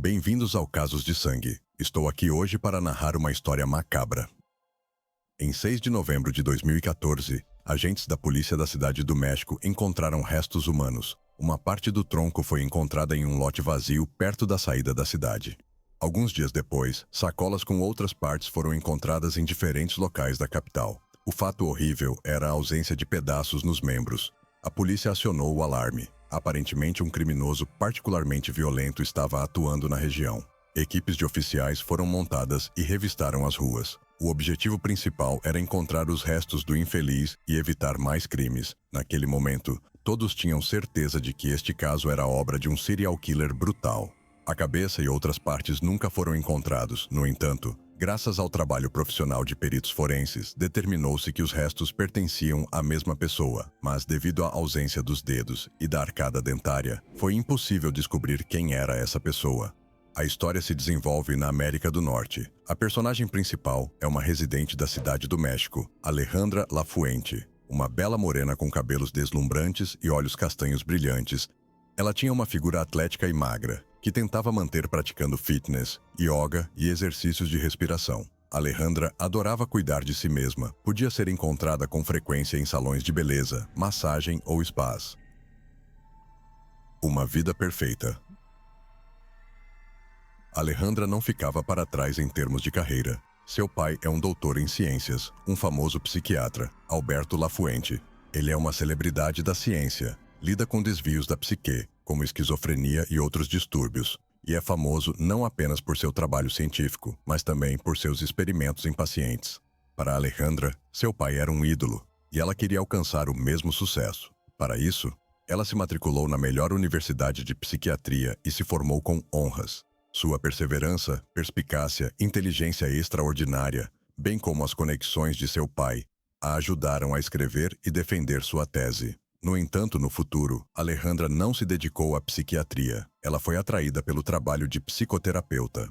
Bem-vindos ao Casos de Sangue. Estou aqui hoje para narrar uma história macabra. Em 6 de novembro de 2014, agentes da polícia da Cidade do México encontraram restos humanos. Uma parte do tronco foi encontrada em um lote vazio perto da saída da cidade. Alguns dias depois, sacolas com outras partes foram encontradas em diferentes locais da capital. O fato horrível era a ausência de pedaços nos membros. A polícia acionou o alarme. Aparentemente, um criminoso particularmente violento estava atuando na região. Equipes de oficiais foram montadas e revistaram as ruas. O objetivo principal era encontrar os restos do infeliz e evitar mais crimes. Naquele momento, todos tinham certeza de que este caso era obra de um serial killer brutal. A cabeça e outras partes nunca foram encontrados. No entanto, graças ao trabalho profissional de peritos forenses, determinou-se que os restos pertenciam à mesma pessoa, mas devido à ausência dos dedos e da arcada dentária, foi impossível descobrir quem era essa pessoa. A história se desenvolve na América do Norte. A personagem principal é uma residente da Cidade do México, Alejandra Lafuente, uma bela morena com cabelos deslumbrantes e olhos castanhos brilhantes. Ela tinha uma figura atlética e magra, que tentava manter praticando fitness, yoga e exercícios de respiração. Alejandra adorava cuidar de si mesma. Podia ser encontrada com frequência em salões de beleza, massagem ou spas. Uma vida perfeita. Alejandra não ficava para trás em termos de carreira. Seu pai é um doutor em ciências, um famoso psiquiatra, Alberto Lafuente. Ele é uma celebridade da ciência, lida com desvios da psique, como esquizofrenia e outros distúrbios, e é famoso não apenas por seu trabalho científico, mas também por seus experimentos em pacientes. Para Alejandra, seu pai era um ídolo, e ela queria alcançar o mesmo sucesso. Para isso, ela se matriculou na melhor universidade de psiquiatria e se formou com honras. Sua perseverança, perspicácia, inteligência extraordinária, bem como as conexões de seu pai, a ajudaram a escrever e defender sua tese. No entanto, no futuro, Alejandra não se dedicou à psiquiatria. Ela foi atraída pelo trabalho de psicoterapeuta.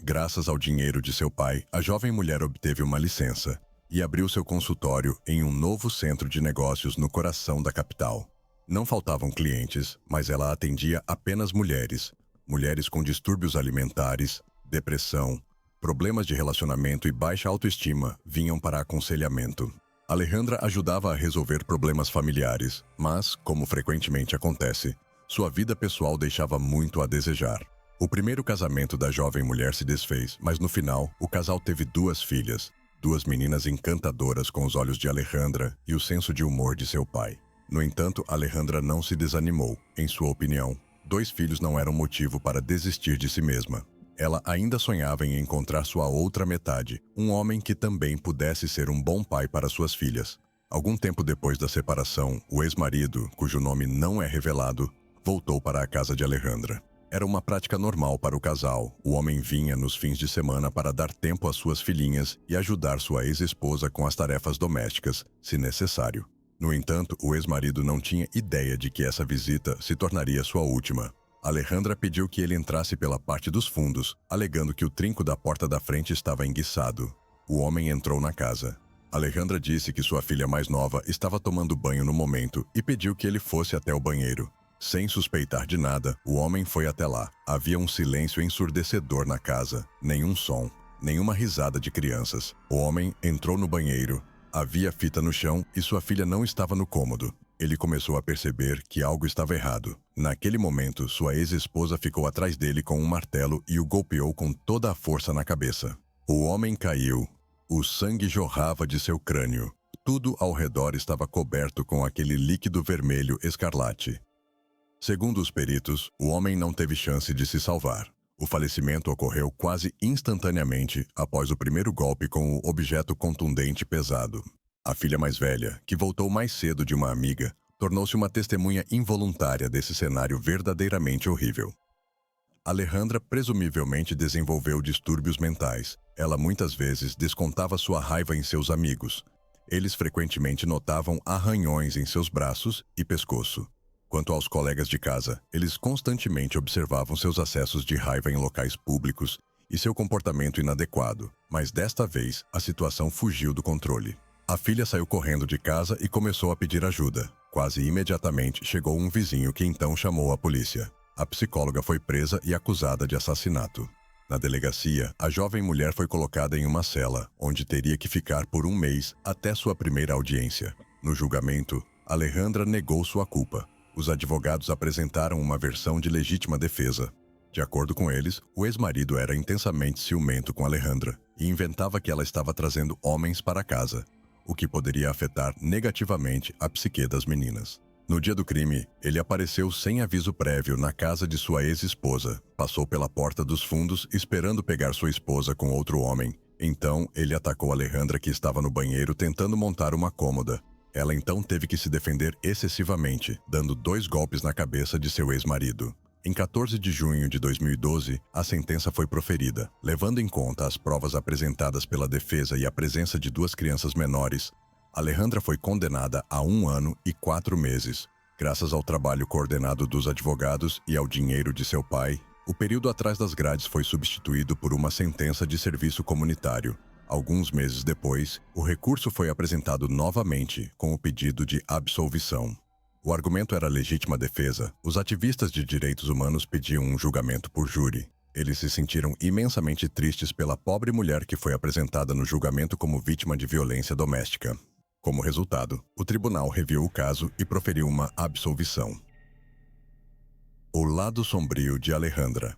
Graças ao dinheiro de seu pai, a jovem mulher obteve uma licença e abriu seu consultório em um novo centro de negócios no coração da capital. Não faltavam clientes, mas ela atendia apenas mulheres. Mulheres com distúrbios alimentares, depressão, problemas de relacionamento e baixa autoestima vinham para aconselhamento. Alejandra ajudava a resolver problemas familiares, mas, como frequentemente acontece, sua vida pessoal deixava muito a desejar. O primeiro casamento da jovem mulher se desfez, mas no final, o casal teve 2 filhas, 2 meninas encantadoras com os olhos de Alejandra e o senso de humor de seu pai. No entanto, Alejandra não se desanimou. Em sua opinião, 2 filhos não eram motivo para desistir de si mesma. Ela ainda sonhava em encontrar sua outra metade, um homem que também pudesse ser um bom pai para suas filhas. Algum tempo depois da separação, o ex-marido, cujo nome não é revelado, voltou para a casa de Alejandra. Era uma prática normal para o casal. O homem vinha nos fins de semana para dar tempo às suas filhinhas e ajudar sua ex-esposa com as tarefas domésticas, se necessário. No entanto, o ex-marido não tinha ideia de que essa visita se tornaria sua última. Alejandra pediu que ele entrasse pela parte dos fundos, alegando que o trinco da porta da frente estava enguiçado. O homem entrou na casa. Alejandra disse que sua filha mais nova estava tomando banho no momento e pediu que ele fosse até o banheiro. Sem suspeitar de nada, o homem foi até lá. Havia um silêncio ensurdecedor na casa. Nenhum som, nenhuma risada de crianças. O homem entrou no banheiro. Havia fita no chão e sua filha não estava no cômodo. Ele começou a perceber que algo estava errado. Naquele momento, sua ex-esposa ficou atrás dele com um martelo e o golpeou com toda a força na cabeça. O homem caiu. O sangue jorrava de seu crânio. Tudo ao redor estava coberto com aquele líquido vermelho escarlate. Segundo os peritos, o homem não teve chance de se salvar. O falecimento ocorreu quase instantaneamente após o primeiro golpe com o objeto contundente pesado. A filha mais velha, que voltou mais cedo de uma amiga, tornou-se uma testemunha involuntária desse cenário verdadeiramente horrível. Alejandra presumivelmente desenvolveu distúrbios mentais. Ela muitas vezes descontava sua raiva em seus amigos. Eles frequentemente notavam arranhões em seus braços e pescoço. Quanto aos colegas de casa, eles constantemente observavam seus acessos de raiva em locais públicos e seu comportamento inadequado, mas desta vez a situação fugiu do controle. A filha saiu correndo de casa e começou a pedir ajuda. Quase imediatamente chegou um vizinho que então chamou a polícia. A psicóloga foi presa e acusada de assassinato. Na delegacia, a jovem mulher foi colocada em uma cela, onde teria que ficar por um mês até sua primeira audiência. No julgamento, Alejandra negou sua culpa. Os advogados apresentaram uma versão de legítima defesa. De acordo com eles, o ex-marido era intensamente ciumento com Alejandra e inventava que ela estava trazendo homens para casa, o que poderia afetar negativamente a psique das meninas. No dia do crime, ele apareceu sem aviso prévio na casa de sua ex-esposa. Passou pela porta dos fundos esperando pegar sua esposa com outro homem. Então, ele atacou Alejandra, que estava no banheiro tentando montar uma cômoda. Ela então teve que se defender excessivamente, dando 2 golpes na cabeça de seu ex-marido. Em 14 de junho de 2012, a sentença foi proferida. Levando em conta as provas apresentadas pela defesa e a presença de 2 crianças menores, Alejandra foi condenada a 1 ano e 4 meses. Graças ao trabalho coordenado dos advogados e ao dinheiro de seu pai, o período atrás das grades foi substituído por uma sentença de serviço comunitário. Alguns meses depois, o recurso foi apresentado novamente com o pedido de absolvição. O argumento era legítima defesa. Os ativistas de direitos humanos pediam um julgamento por júri. Eles se sentiram imensamente tristes pela pobre mulher que foi apresentada no julgamento como vítima de violência doméstica. Como resultado, o tribunal reviu o caso e proferiu uma absolvição. O lado sombrio de Alejandra.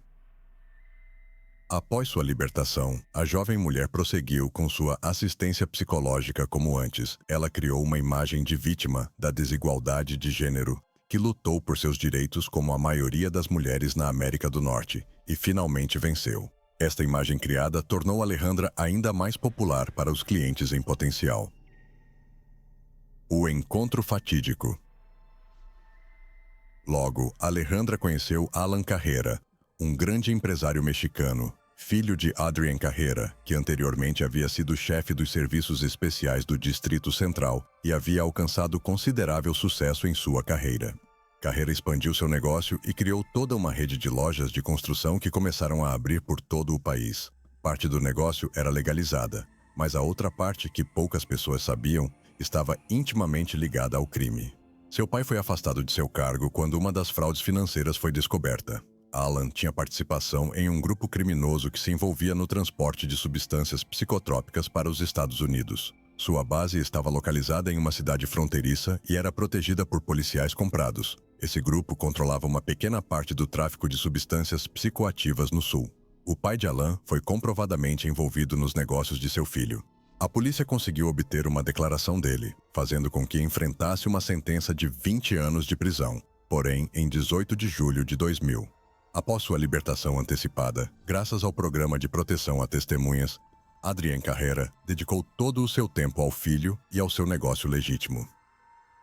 Após sua libertação, a jovem mulher prosseguiu com sua assistência psicológica como antes. Ela criou uma imagem de vítima da desigualdade de gênero, que lutou por seus direitos como a maioria das mulheres na América do Norte, e finalmente venceu. Esta imagem criada tornou Alejandra ainda mais popular para os clientes em potencial. O encontro fatídico. Logo, Alejandra conheceu Alan Carrera, um grande empresário mexicano, filho de Adrián Carrera, que anteriormente havia sido chefe dos serviços especiais do Distrito Central e havia alcançado considerável sucesso em sua carreira. Carrera expandiu seu negócio e criou toda uma rede de lojas de construção que começaram a abrir por todo o país. Parte do negócio era legalizada, mas a outra parte, que poucas pessoas sabiam, estava intimamente ligada ao crime. Seu pai foi afastado de seu cargo quando uma das fraudes financeiras foi descoberta. Alan tinha participação em um grupo criminoso que se envolvia no transporte de substâncias psicotrópicas para os Estados Unidos. Sua base estava localizada em uma cidade fronteiriça e era protegida por policiais comprados. Esse grupo controlava uma pequena parte do tráfico de substâncias psicoativas no sul. O pai de Alan foi comprovadamente envolvido nos negócios de seu filho. A polícia conseguiu obter uma declaração dele, fazendo com que enfrentasse uma sentença de 20 anos de prisão, porém em 18 de julho de 2000. Após sua libertação antecipada, graças ao programa de proteção a testemunhas, Adrián Carrera dedicou todo o seu tempo ao filho e ao seu negócio legítimo.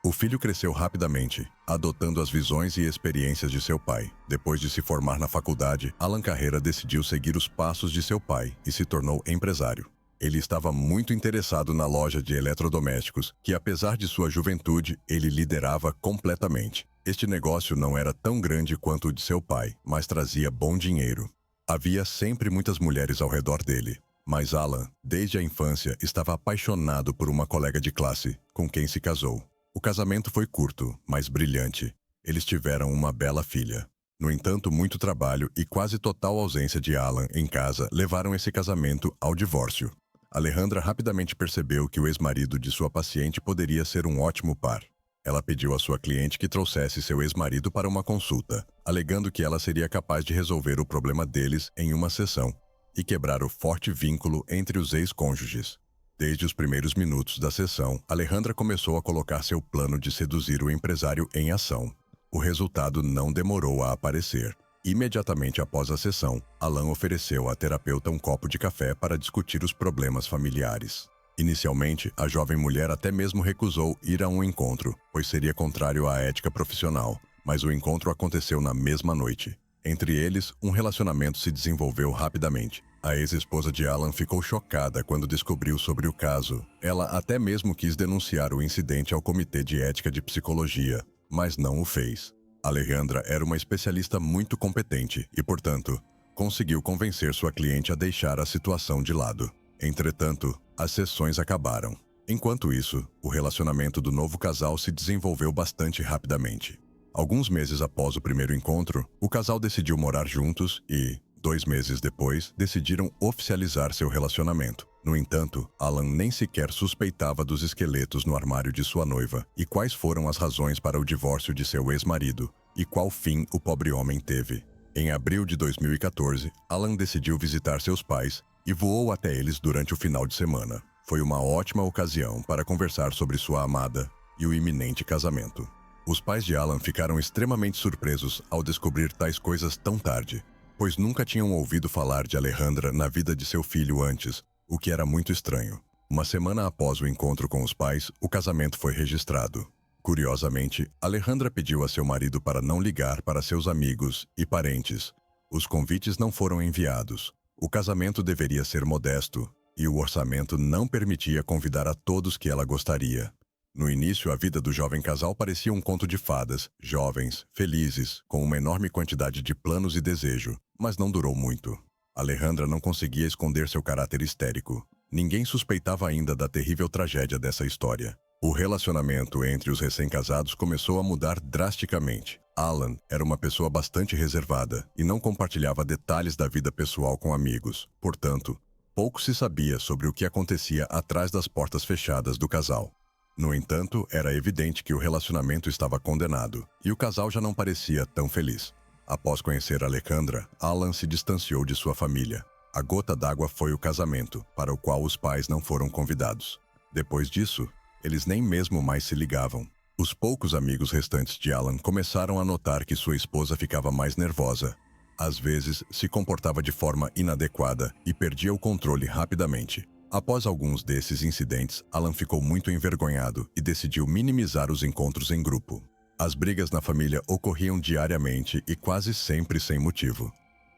O filho cresceu rapidamente, adotando as visões e experiências de seu pai. Depois de se formar na faculdade, Alan Carrera decidiu seguir os passos de seu pai e se tornou empresário. Ele estava muito interessado na loja de eletrodomésticos, que apesar de sua juventude, ele liderava completamente. Este negócio não era tão grande quanto o de seu pai, mas trazia bom dinheiro. Havia sempre muitas mulheres ao redor dele, mas Alan, desde a infância, estava apaixonado por uma colega de classe, com quem se casou. O casamento foi curto, mas brilhante. Eles tiveram uma bela filha. No entanto, muito trabalho e quase total ausência de Alan em casa levaram esse casamento ao divórcio. Alejandra rapidamente percebeu que o ex-marido de sua paciente poderia ser um ótimo par. Ela pediu à sua cliente que trouxesse seu ex-marido para uma consulta, alegando que ela seria capaz de resolver o problema deles em uma sessão e quebrar o forte vínculo entre os ex-cônjuges. Desde os primeiros minutos da sessão, Alejandra começou a colocar seu plano de seduzir o empresário em ação. O resultado não demorou a aparecer. Imediatamente após a sessão, Alan ofereceu à terapeuta um copo de café para discutir os problemas familiares. Inicialmente, a jovem mulher até mesmo recusou ir a um encontro, pois seria contrário à ética profissional, mas o encontro aconteceu na mesma noite. Entre eles, um relacionamento se desenvolveu rapidamente. A ex-esposa de Alan ficou chocada quando descobriu sobre o caso. Ela até mesmo quis denunciar o incidente ao Comitê de Ética de Psicologia, mas não o fez. Alejandra era uma especialista muito competente e, portanto, conseguiu convencer sua cliente a deixar a situação de lado. Entretanto, as sessões acabaram. Enquanto isso, o relacionamento do novo casal se desenvolveu bastante rapidamente. Alguns meses após o primeiro encontro, o casal decidiu morar juntos e, 2 meses depois, decidiram oficializar seu relacionamento. No entanto, Alan nem sequer suspeitava dos esqueletos no armário de sua noiva e quais foram as razões para o divórcio de seu ex-marido e qual fim o pobre homem teve. Em abril de 2014, Alan decidiu visitar seus pais e voou até eles durante o final de semana. Foi uma ótima ocasião para conversar sobre sua amada e o iminente casamento. Os pais de Alan ficaram extremamente surpresos ao descobrir tais coisas tão tarde, pois nunca tinham ouvido falar de Alejandra na vida de seu filho antes, o que era muito estranho. Uma semana após o encontro com os pais, o casamento foi registrado. Curiosamente, Alejandra pediu a seu marido para não ligar para seus amigos e parentes. Os convites não foram enviados. O casamento deveria ser modesto, e o orçamento não permitia convidar a todos que ela gostaria. No início, a vida do jovem casal parecia um conto de fadas, jovens, felizes, com uma enorme quantidade de planos e desejo, mas não durou muito. Alejandra não conseguia esconder seu caráter histérico. Ninguém suspeitava ainda da terrível tragédia dessa história. O relacionamento entre os recém-casados começou a mudar drasticamente. Alan era uma pessoa bastante reservada e não compartilhava detalhes da vida pessoal com amigos. Portanto, pouco se sabia sobre o que acontecia atrás das portas fechadas do casal. No entanto, era evidente que o relacionamento estava condenado, e o casal já não parecia tão feliz. Após conhecer Alejandra, Alan se distanciou de sua família. A gota d'água foi o casamento, para o qual os pais não foram convidados. Depois disso, eles nem mesmo mais se ligavam. Os poucos amigos restantes de Alan começaram a notar que sua esposa ficava mais nervosa. Às vezes, se comportava de forma inadequada e perdia o controle rapidamente. Após alguns desses incidentes, Alan ficou muito envergonhado e decidiu minimizar os encontros em grupo. As brigas na família ocorriam diariamente e quase sempre sem motivo.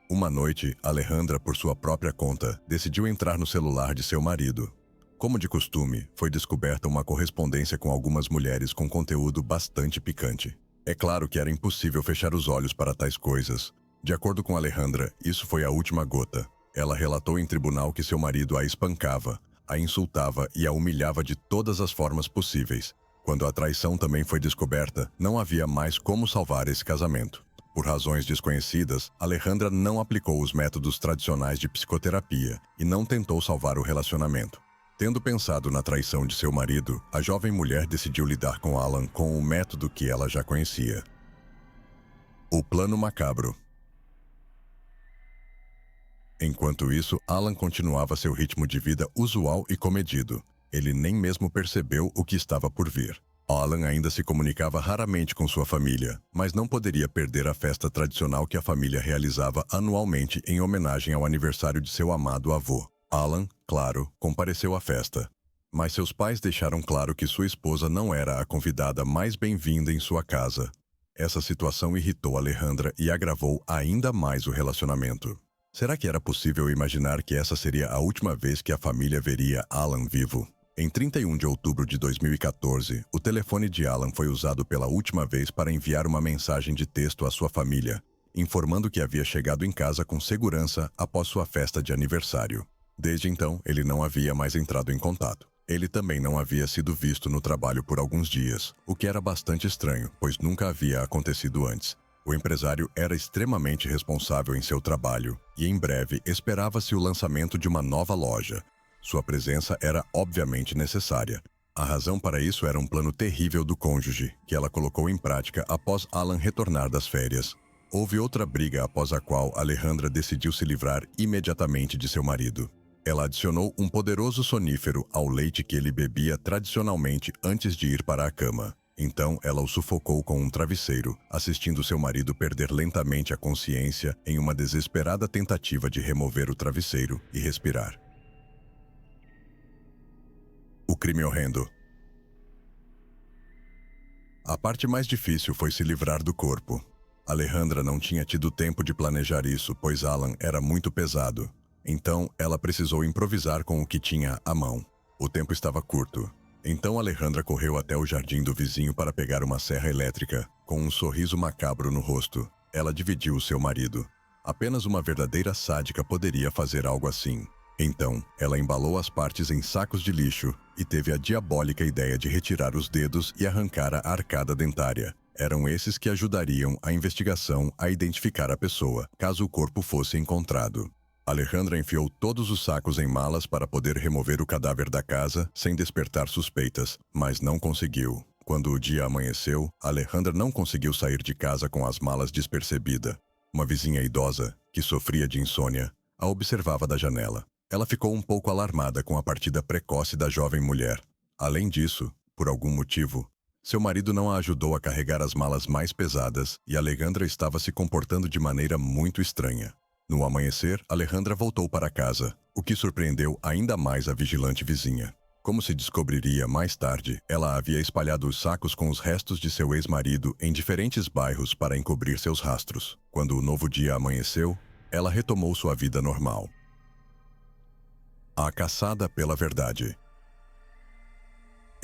Uma noite, Alejandra, por sua própria conta, decidiu entrar no celular de seu marido. Como de costume, foi descoberta uma correspondência com algumas mulheres com conteúdo bastante picante. É claro que era impossível fechar os olhos para tais coisas. De acordo com Alejandra, isso foi a última gota. Ela relatou em tribunal que seu marido a espancava, a insultava e a humilhava de todas as formas possíveis. Quando a traição também foi descoberta, não havia mais como salvar esse casamento. Por razões desconhecidas, Alejandra não aplicou os métodos tradicionais de psicoterapia e não tentou salvar o relacionamento. Tendo pensado na traição de seu marido, a jovem mulher decidiu lidar com Alan com o método que ela já conhecia. O plano macabro. Enquanto isso, Alan continuava seu ritmo de vida usual e comedido. Ele nem mesmo percebeu o que estava por vir. Alan ainda se comunicava raramente com sua família, mas não poderia perder a festa tradicional que a família realizava anualmente em homenagem ao aniversário de seu amado avô. Alan, claro, compareceu à festa. Mas seus pais deixaram claro que sua esposa não era a convidada mais bem-vinda em sua casa. Essa situação irritou Alejandra e agravou ainda mais o relacionamento. Será que era possível imaginar que essa seria a última vez que a família veria Alan vivo? Em 31 de outubro de 2014, o telefone de Alan foi usado pela última vez para enviar uma mensagem de texto à sua família, informando que havia chegado em casa com segurança após sua festa de aniversário. Desde então, ele não havia mais entrado em contato. Ele também não havia sido visto no trabalho por alguns dias, o que era bastante estranho, pois nunca havia acontecido antes. O empresário era extremamente responsável em seu trabalho e, em breve, esperava-se o lançamento de uma nova loja. Sua presença era obviamente necessária. A razão para isso era um plano terrível do cônjuge, que ela colocou em prática após Alan retornar das férias. Houve outra briga após a qual Alejandra decidiu se livrar imediatamente de seu marido. Ela adicionou um poderoso sonífero ao leite que ele bebia tradicionalmente antes de ir para a cama. Então, ela o sufocou com um travesseiro, assistindo seu marido perder lentamente a consciência em uma desesperada tentativa de remover o travesseiro e respirar. O crime horrendo. A parte mais difícil foi se livrar do corpo. Alejandra não tinha tido tempo de planejar isso, pois Alan era muito pesado. Então, ela precisou improvisar com o que tinha à mão. O tempo estava curto. Então Alejandra correu até o jardim do vizinho para pegar uma serra elétrica. Com um sorriso macabro no rosto, ela dividiu o seu marido. Apenas uma verdadeira sádica poderia fazer algo assim. Então, ela embalou as partes em sacos de lixo e teve a diabólica ideia de retirar os dedos e arrancar a arcada dentária. Eram esses que ajudariam a investigação a identificar a pessoa, caso o corpo fosse encontrado. Alejandra enfiou todos os sacos em malas para poder remover o cadáver da casa sem despertar suspeitas, mas não conseguiu. Quando o dia amanheceu, Alejandra não conseguiu sair de casa com as malas despercebida. Uma vizinha idosa, que sofria de insônia, a observava da janela. Ela ficou um pouco alarmada com a partida precoce da jovem mulher. Além disso, por algum motivo, seu marido não a ajudou a carregar as malas mais pesadas e Alejandra estava se comportando de maneira muito estranha. No amanhecer, Alejandra voltou para casa, o que surpreendeu ainda mais a vigilante vizinha. Como se descobriria mais tarde, ela havia espalhado os sacos com os restos de seu ex-marido em diferentes bairros para encobrir seus rastros. Quando o novo dia amanheceu, ela retomou sua vida normal. A caçada pela verdade.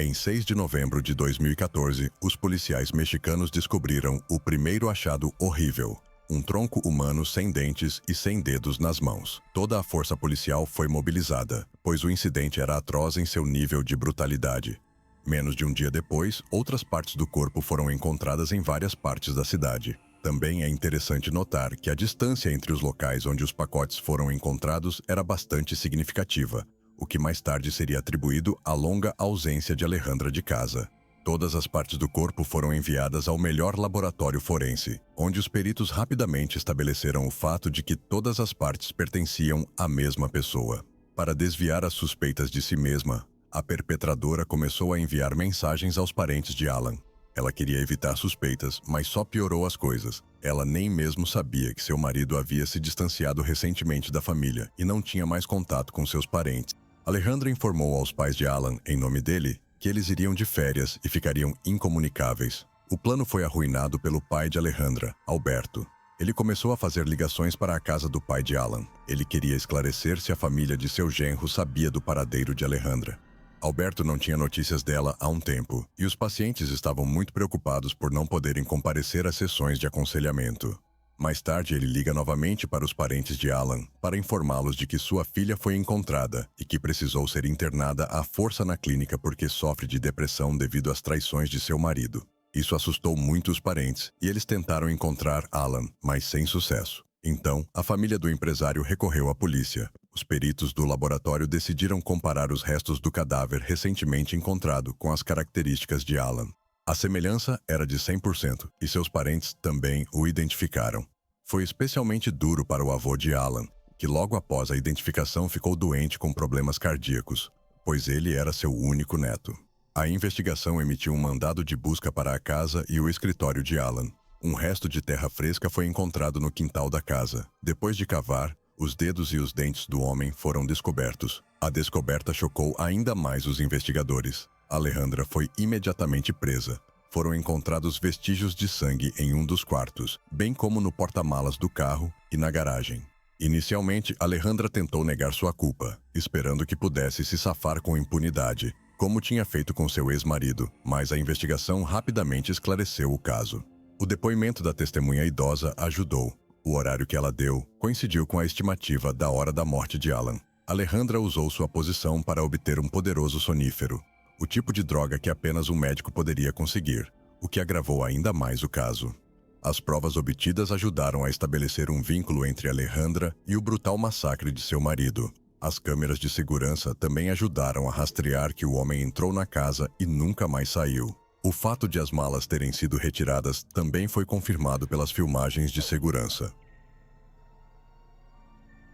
Em 6 de novembro de 2014, os policiais mexicanos descobriram o primeiro achado horrível: um tronco humano sem dentes e sem dedos nas mãos. Toda a força policial foi mobilizada, pois o incidente era atroz em seu nível de brutalidade. Menos de um dia depois, outras partes do corpo foram encontradas em várias partes da cidade. Também é interessante notar que a distância entre os locais onde os pacotes foram encontrados era bastante significativa, o que mais tarde seria atribuído à longa ausência de Alejandra de casa. Todas as partes do corpo foram enviadas ao melhor laboratório forense, onde os peritos rapidamente estabeleceram o fato de que todas as partes pertenciam à mesma pessoa. Para desviar as suspeitas de si mesma, a perpetradora começou a enviar mensagens aos parentes de Alan. Ela queria evitar suspeitas, mas só piorou as coisas. Ela nem mesmo sabia que seu marido havia se distanciado recentemente da família e não tinha mais contato com seus parentes. Alejandra informou aos pais de Alan, em nome dele, que eles iriam de férias e ficariam incomunicáveis. O plano foi arruinado pelo pai de Alejandra, Alberto. Ele começou a fazer ligações para a casa do pai de Alan. Ele queria esclarecer se a família de seu genro sabia do paradeiro de Alejandra. Alberto não tinha notícias dela há um tempo, e os pacientes estavam muito preocupados por não poderem comparecer às sessões de aconselhamento. Mais tarde, ele liga novamente para os parentes de Alan para informá-los de que sua filha foi encontrada e que precisou ser internada à força na clínica porque sofre de depressão devido às traições de seu marido. Isso assustou muito os parentes e eles tentaram encontrar Alan, mas sem sucesso. Então, a família do empresário recorreu à polícia. Os peritos do laboratório decidiram comparar os restos do cadáver recentemente encontrado com as características de Alan. A semelhança era de 100% e seus parentes também o identificaram. Foi especialmente duro para o avô de Alan, que logo após a identificação ficou doente com problemas cardíacos, pois ele era seu único neto. A investigação emitiu um mandado de busca para a casa e o escritório de Alan. Um resto de terra fresca foi encontrado no quintal da casa. Depois de cavar, os dedos e os dentes do homem foram descobertos. A descoberta chocou ainda mais os investigadores. Alejandra foi imediatamente presa. Foram encontrados vestígios de sangue em um dos quartos, bem como no porta-malas do carro e na garagem. Inicialmente, Alejandra tentou negar sua culpa, esperando que pudesse se safar com impunidade, como tinha feito com seu ex-marido, mas a investigação rapidamente esclareceu o caso. O depoimento da testemunha idosa ajudou. O horário que ela deu coincidiu com a estimativa da hora da morte de Alan. Alejandra usou sua posição para obter um poderoso sonífero, o tipo de droga que apenas um médico poderia conseguir, o que agravou ainda mais o caso. As provas obtidas ajudaram a estabelecer um vínculo entre Alejandra e o brutal massacre de seu marido. As câmeras de segurança também ajudaram a rastrear que o homem entrou na casa e nunca mais saiu. O fato de as malas terem sido retiradas também foi confirmado pelas filmagens de segurança.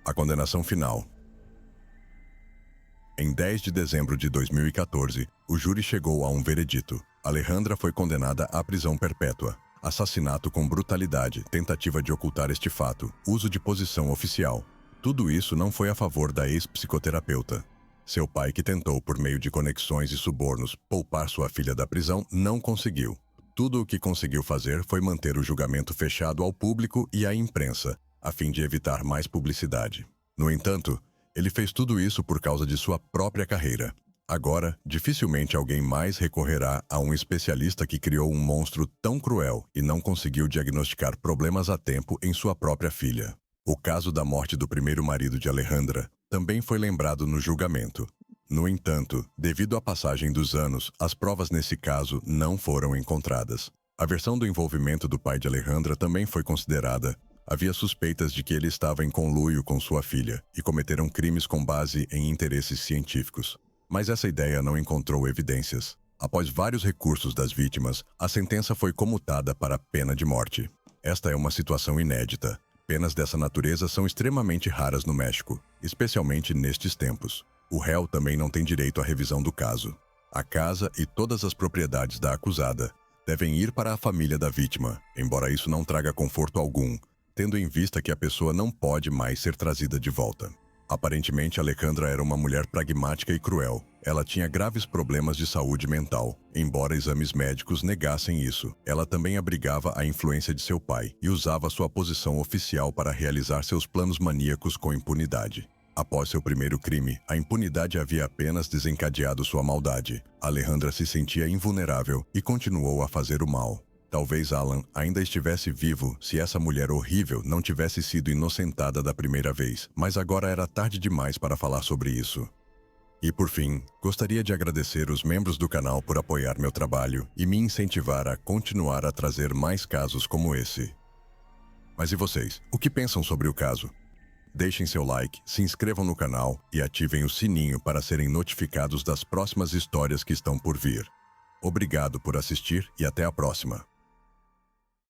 A condenação final. Em 10 de dezembro de 2014, o júri chegou a um veredito. Alejandra foi condenada à prisão perpétua. Assassinato com brutalidade, tentativa de ocultar este fato, uso de posição oficial. Tudo isso não foi a favor da ex-psicoterapeuta. Seu pai, que tentou, por meio de conexões e subornos, poupar sua filha da prisão, não conseguiu. Tudo o que conseguiu fazer foi manter o julgamento fechado ao público e à imprensa, a fim de evitar mais publicidade. No entanto, ele fez tudo isso por causa de sua própria carreira. Agora, dificilmente alguém mais recorrerá a um especialista que criou um monstro tão cruel e não conseguiu diagnosticar problemas a tempo em sua própria filha. O caso da morte do primeiro marido de Alejandra também foi lembrado no julgamento. No entanto, devido à passagem dos anos, as provas nesse caso não foram encontradas. A versão do envolvimento do pai de Alejandra também foi considerada. Havia suspeitas de que ele estava em conluio com sua filha e cometeram crimes com base em interesses científicos. Mas essa ideia não encontrou evidências. Após vários recursos das vítimas, a sentença foi comutada para pena de morte. Esta é uma situação inédita. Penas dessa natureza são extremamente raras no México, especialmente nestes tempos. O réu também não tem direito à revisão do caso. A casa e todas as propriedades da acusada devem ir para a família da vítima, embora isso não traga conforto algum, tendo em vista que a pessoa não pode mais ser trazida de volta. Aparentemente, Alejandra era uma mulher pragmática e cruel. Ela tinha graves problemas de saúde mental, embora exames médicos negassem isso. Ela também abrigava a influência de seu pai e usava sua posição oficial para realizar seus planos maníacos com impunidade. Após seu primeiro crime, a impunidade havia apenas desencadeado sua maldade. Alejandra se sentia invulnerável e continuou a fazer o mal. Talvez Alan ainda estivesse vivo se essa mulher horrível não tivesse sido inocentada da primeira vez, mas agora era tarde demais para falar sobre isso. E por fim, gostaria de agradecer os membros do canal por apoiar meu trabalho e me incentivar a continuar a trazer mais casos como esse. Mas e vocês? O que pensam sobre o caso? Deixem seu like, se inscrevam no canal e ativem o sininho para serem notificados das próximas histórias que estão por vir. Obrigado por assistir e até a próxima.